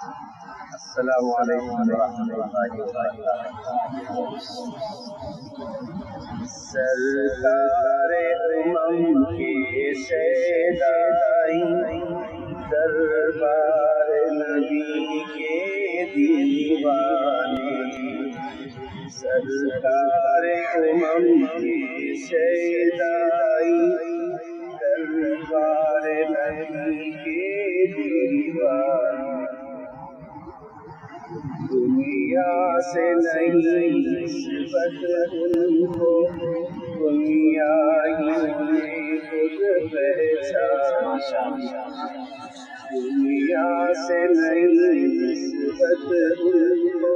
السلام علیکم ورحمۃ اللہ وبرکاتہ۔ سرکار امم کے شیدائی، دربار نبی کے دیوانے، سرکار امم کے شیدائی، دربار نبی کے دیوانے، دنیا سے نہیں نسبت ان کو، دنیا ہی خود پہچان، دنیا سے نہیں نسبت ان کو،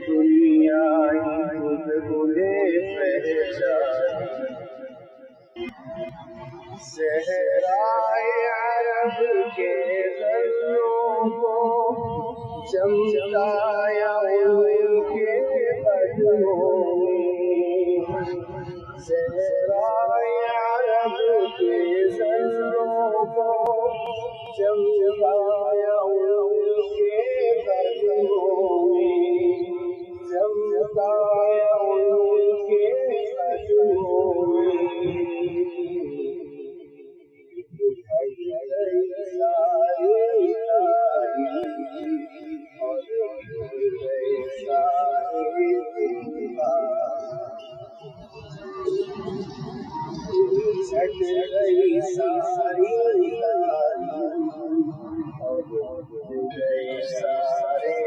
دنیا ہی خود انہیں پہچان۔ صحرائے عرب کے غروں کو چمکایا ان کے قدموں میں، صحرائے عرب کے غروں کو چمکایا ان کے قدموں میں، چمکایا ان کے قدموں میں، چھٹ گئی ساری اور گئے سارے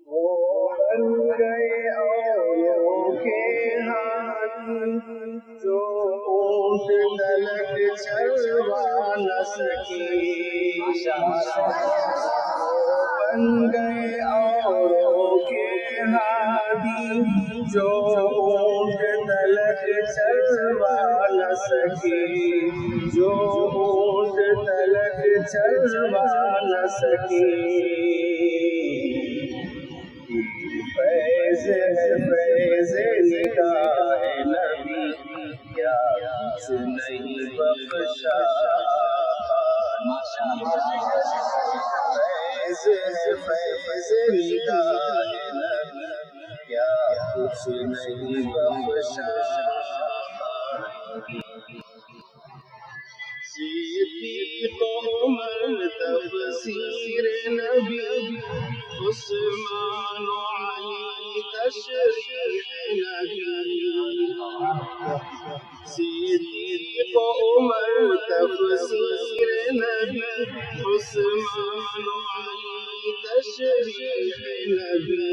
وہ بن گئے اوروں کے ہاتھی، جو اونٹ تلک چلوا نہ سکی، بن گئے اوروں کے ہادی، جو اونٹ تلک چلوا نہ سکی، جو اونٹ تلک چلوا نہ سکی۔ فیض ہے فیض نگاہ نبی، کیا کچھ نہیں بخشا، فیض ہے فیض نگاہ نبی، کیا کچھ نہیں بخشا۔ صدیق عمر تفسیر نبی، عثمان و علی تشریح نبی، صدیق عمر تفسیر نبی، عثمان و علی تشریح نبی،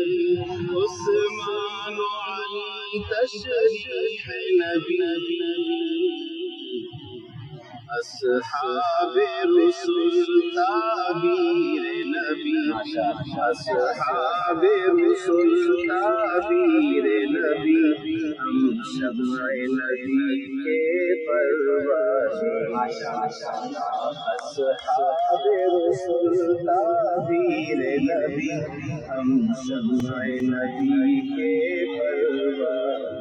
عثمان و علی تشریح نبی، اصحاب رسول تعبیر نبی، اصحاب رسول تعبیر نبی، ہم شمع نبی کے پروازے، اصحاب رسول تعبیر نبی، ہم شمع نبی کے پروازے۔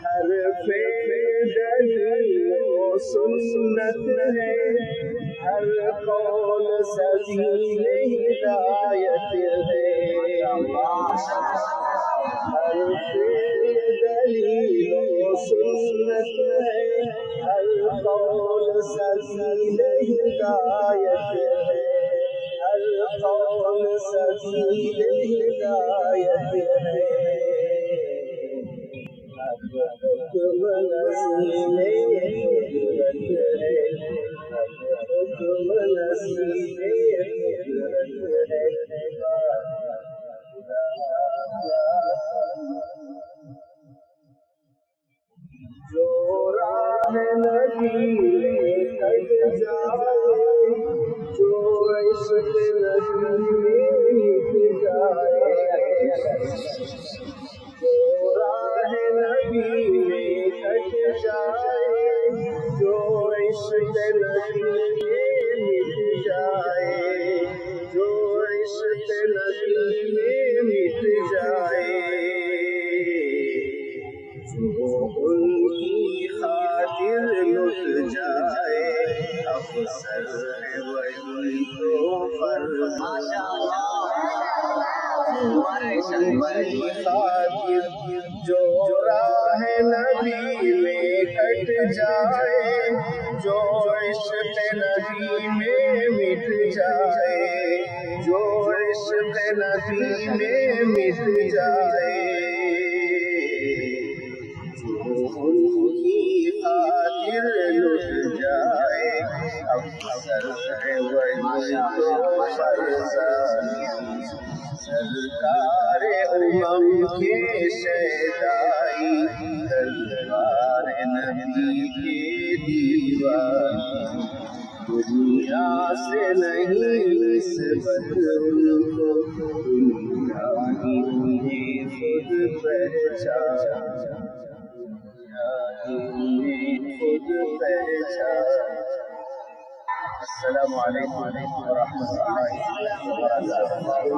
ہر دلیل و سنت ہے، ہر قول سبیل ہدایت ہے، ہر دلیل و سنت ہے، ہر قول سبیل ہدایت ہے، ہر قول سبیل ہدایت ہے، حکم نصیب قدرت ہے، حکم نصیب قدرت ہے، جو راہ نبی میں کٹ جائے، جو عشق نبی میں مٹ جائے، جو راہ نبی میں کٹ جائے، جو عشق نبی میں مٹ جائے، جو عشق نبی میں مٹ جائے، جو ان کی خاطر لٹ افسر ہے وہی تو وہی خاطر جو راہ نبی میں کٹ جائے، جو عشق نبی میں مٹ جائے، جو عشق نبی میں مٹ جائے، جو ان کی خاطر لٹ جائے، افسر ہے وہی تو فرزند سرکار امم کے شیدائی، دربار نبی کے دیوان، دنیا سے نہیں نسبت ان کو، دنیا ہی انہیں خود پہچان، دنیا ہی انہیں خود پہچان۔ السلام علیکم ورحمۃ اللہ وبرکاتہ۔